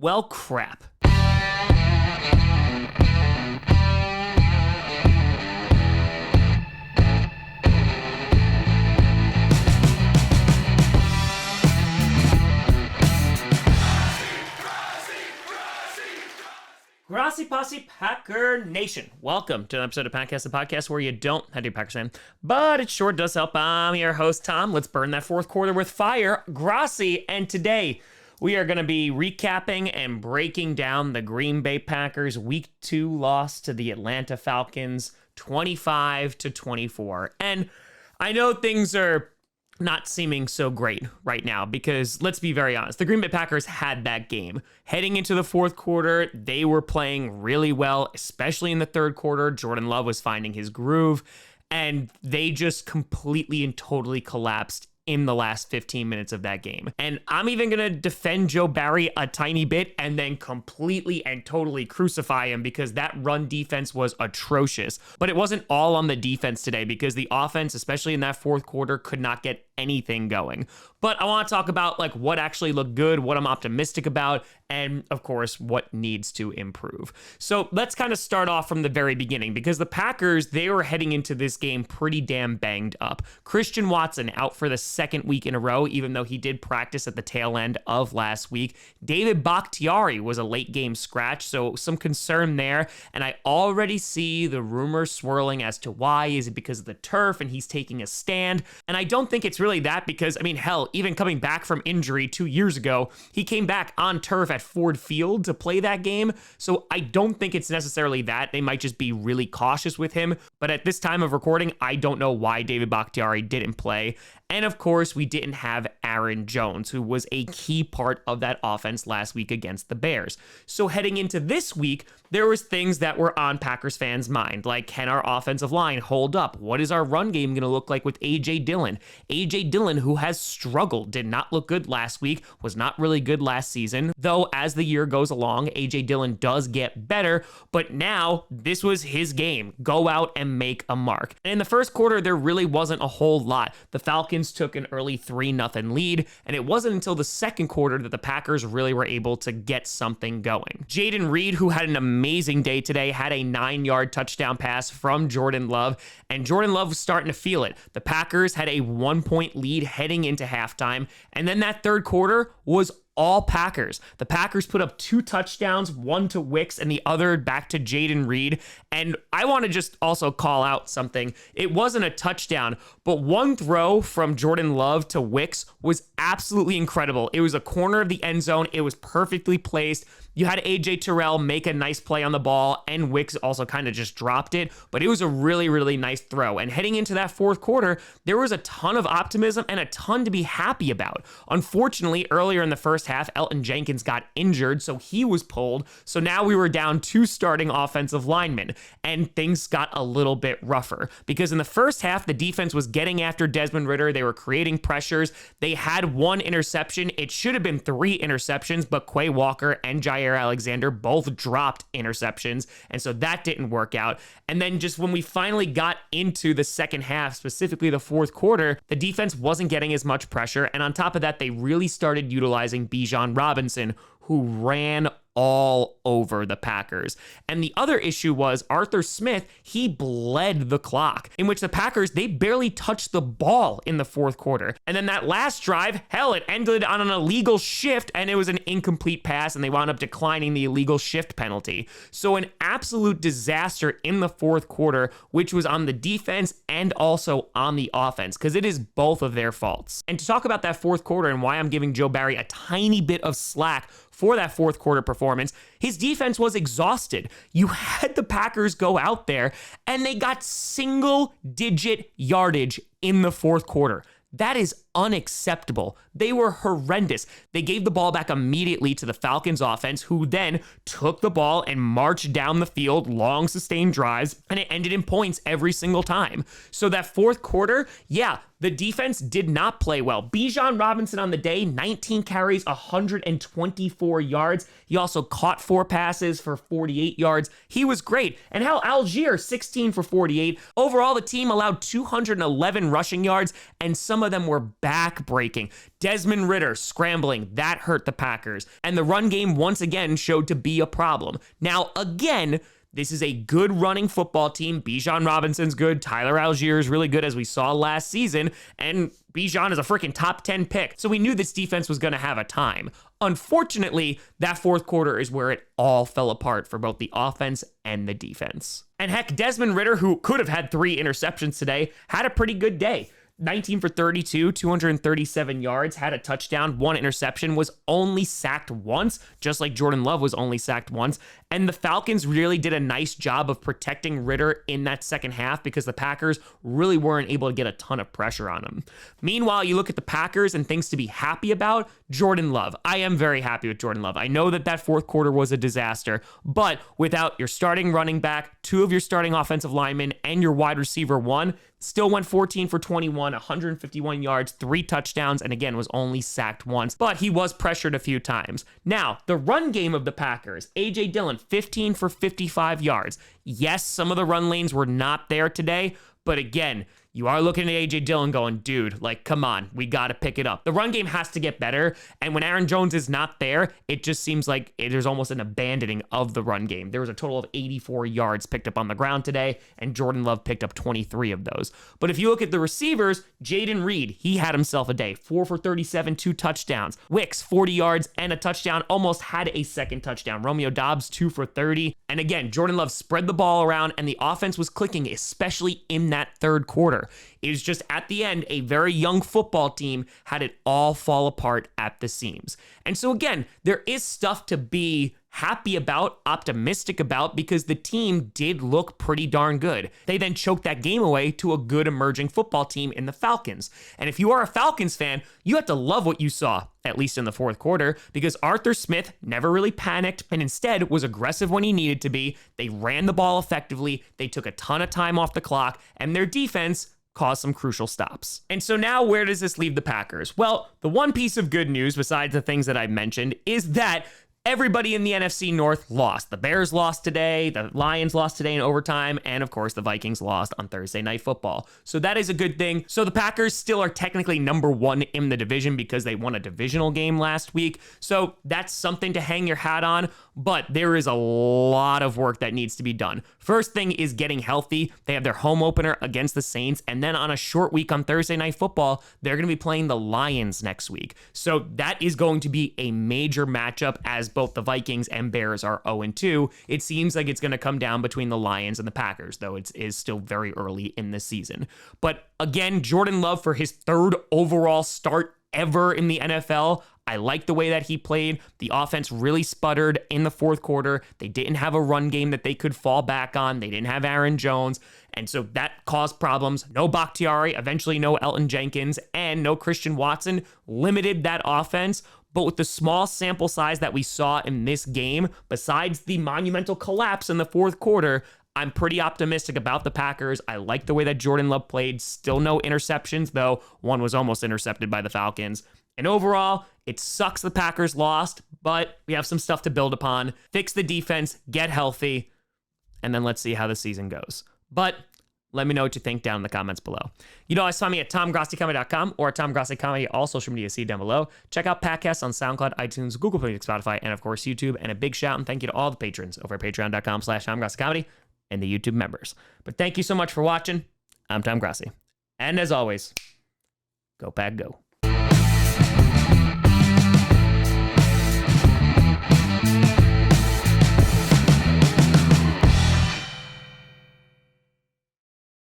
Well, crap. Grossi Posse Packer Nation. Welcome to an episode of Packcast, the podcast where you don't have to be a Packers fan, but it sure does help. I'm your host, Tom. Let's burn that fourth quarter with fire. Grossi, and today we are going to be recapping and breaking down the Green Bay Packers Week 2 loss to the Atlanta Falcons, 25-24. And I know things are not seeming so great right now because, let's be very honest, the Green Bay Packers had that game. Heading into the fourth quarter, they were playing really well, especially in the third quarter. Jordan Love was finding his groove, and they just completely and totally collapsed in the last 15 minutes of that game. And I'm even going to defend Joe Barry a tiny bit and then completely and totally crucify him because that run defense was atrocious. But it wasn't all on the defense today because the offense, especially in that fourth quarter, could not get anything going. But I want to talk about what actually looked good, what I'm optimistic about, and of course, what needs to improve. So let's kind of start off from the very beginning because the Packers, they were heading into this game pretty damn banged up. Christian Watson out for the second week in a row, even though he did practice at the tail end of last week. David Bakhtiari was a late game scratch, so some concern there. And I already see the rumors swirling as to why. Is it because of the turf and he's taking a stand? And I don't think it's really that because, hell, even coming back from injury 2 years ago, he came back on turf at Ford Field to play that game. So I don't think it's necessarily that. They might just be really cautious with him. But at this time of recording, I don't know why David Bakhtiari didn't play. And of course, we didn't have Aaron Jones, who was a key part of that offense last week against the Bears. So heading into this week, there was things that were on Packers fans' mind, like can our offensive line hold up? What is our run game going to look like with A.J. Dillon? A.J. Dillon, who has struggled, did not look good last week, was not really good last season, though as the year goes along, A.J. Dillon does get better, but now this was his game. Go out and make a mark. And in the first quarter, there really wasn't a whole lot. The Falcons took an early 3-0 lead, and it wasn't until the second quarter that the Packers really were able to get something going. Jayden Reed, who had an amazing day today, had a 9-yard touchdown pass from Jordan Love, and Jordan Love was starting to feel it. The Packers had a 1-point lead heading into halftime, and then that third quarter was all Packers. The Packers put up 2 touchdowns, one to Wicks and the other back to Jayden Reed. And I want to just also call out something. It wasn't a touchdown, but one throw from Jordan Love to Wicks was absolutely incredible. It was a corner of the end zone. It was perfectly placed. You had A.J. Terrell make a nice play on the ball, and Wicks also kind of just dropped it, but it was a really, really nice throw. And heading into that fourth quarter, there was a ton of optimism and a ton to be happy about. Unfortunately, earlier in the first half, Elton Jenkins got injured, so he was pulled. So now we were down 2 starting offensive linemen, and things got a little bit rougher. Because in the first half, the defense was getting after Desmond Ridder. They were creating pressures. They had 1 interception. It should have been 3 interceptions, but Quay Walker and Jair Alexander both dropped interceptions, and so that didn't work out. And then just when we finally got into the second half, specifically the fourth quarter, the defense wasn't getting as much pressure, and on top of that, they really started utilizing Bijan Robinson, who ran all over the Packers. And the other issue was Arthur Smith, he bled the clock, in which the Packers, they barely touched the ball in the fourth quarter. And then that last drive, hell, it ended on an illegal shift, and it was an incomplete pass, and they wound up declining the illegal shift penalty. So an absolute disaster in the fourth quarter, which was on the defense and also on the offense, because it is both of their faults. And to talk about that fourth quarter and why I'm giving Joe Barry a tiny bit of slack for that fourth quarter performance, his defense was exhausted. You had the Packers go out there and they got single-digit yardage in the fourth quarter. That is unacceptable. They were horrendous. They gave the ball back immediately to the Falcons offense, who then took the ball and marched down the field, long sustained drives, and it ended in points every single time. So that fourth quarter, yeah, the defense did not play well. Bijan Robinson on the day, 19 carries, 124 yards. He also caught 4 passes for 48 yards. He was great. And hell, Algier, 16 for 48. Overall, the team allowed 211 rushing yards, and some of them were back-breaking. Desmond Ridder scrambling, that hurt the Packers. And the run game once again showed to be a problem. Now, again, this is a good running football team. Bijan Robinson's good. Tyler Algier is really good, as we saw last season. And Bijan is a freaking top 10 pick. So we knew this defense was going to have a time. Unfortunately, that fourth quarter is where it all fell apart for both the offense and the defense. And heck, Desmond Ridder, who could have had 3 interceptions today, had a pretty good day. 19 for 32, 237 yards, had a touchdown, 1 interception, was only sacked once, just like Jordan Love was only sacked once. And the Falcons really did a nice job of protecting Ridder in that second half because the Packers really weren't able to get a ton of pressure on him. Meanwhile, you look at the Packers and things to be happy about. Jordan Love. I am very happy with Jordan Love. I know that fourth quarter was a disaster, but without your starting running back, 2 of your starting offensive linemen, and your wide receiver 1, still went 14 for 21, 151 yards, 3 touchdowns, and again, was only sacked once, but he was pressured a few times. Now, the run game of the Packers, A.J. Dillon, 15 for 55 yards. Yes, some of the run lanes were not there today, but again, you are looking at A.J. Dillon going, dude, like, come on, we got to pick it up. The run game has to get better, and when Aaron Jones is not there, it just seems like there's almost an abandoning of the run game. There was a total of 84 yards picked up on the ground today, and Jordan Love picked up 23 of those. But if you look at the receivers, Jaden Reed, he had himself a day. 4 for 37, 2 touchdowns. Wicks, 40 yards and a touchdown, almost had a second touchdown. Romeo Doubs, 2 for 30. And again, Jordan Love spread the ball around, and the offense was clicking, especially in that third quarter. It was just at the end, a very young football team had it all fall apart at the seams. And so again, there is stuff to be happy about, optimistic about, because the team did look pretty darn good. They then choked that game away to a good emerging football team in the Falcons. And if you are a Falcons fan, you have to love what you saw, at least in the fourth quarter, because Arthur Smith never really panicked and instead was aggressive when he needed to be. They ran the ball effectively. They took a ton of time off the clock, and their defense caused some crucial stops. And so now where does this leave the Packers? Well, the one piece of good news, besides the things that I mentioned, is that everybody in the NFC North lost. The Bears lost today, the Lions lost today in overtime, and of course the Vikings lost on Thursday Night Football. So that is a good thing. So the Packers still are technically number 1 in the division because they won a divisional game last week. So that's something to hang your hat on, but there is a lot of work that needs to be done. First thing is getting healthy. They have their home opener against the Saints, and then on a short week on Thursday Night Football, they're going to be playing the Lions next week. So that is going to be a major matchup as both the Vikings and Bears are 0-2. It seems like it's going to come down between the Lions and the Packers, though it is still very early in the season. But again, Jordan Love for his 3rd overall start ever in the NFL. I like the way that he played. The offense really sputtered in the fourth quarter. They didn't have a run game that they could fall back on. They didn't have Aaron Jones. And so that caused problems. No Bakhtiari, eventually no Elton Jenkins, and no Christian Watson limited that offense. But with the small sample size that we saw in this game, besides the monumental collapse in the fourth quarter, I'm pretty optimistic about the Packers. I like the way that Jordan Love played. Still no interceptions, though one was almost intercepted by the Falcons. And overall, it sucks the Packers lost, but we have some stuff to build upon. Fix the defense, get healthy, and then let's see how the season goes. But let me know what you think down in the comments below. You know, always find me at TomGrossiComedy.com or at Tom Grossi Comedy, all social media see down below. Check out podcasts on SoundCloud, iTunes, Google Play, Spotify, and of course YouTube. And a big shout and thank you to all the patrons over at patreon.com/TomGrossiComedy and the YouTube members. But thank you so much for watching. I'm Tom Grossi. And as always, go Pack Go.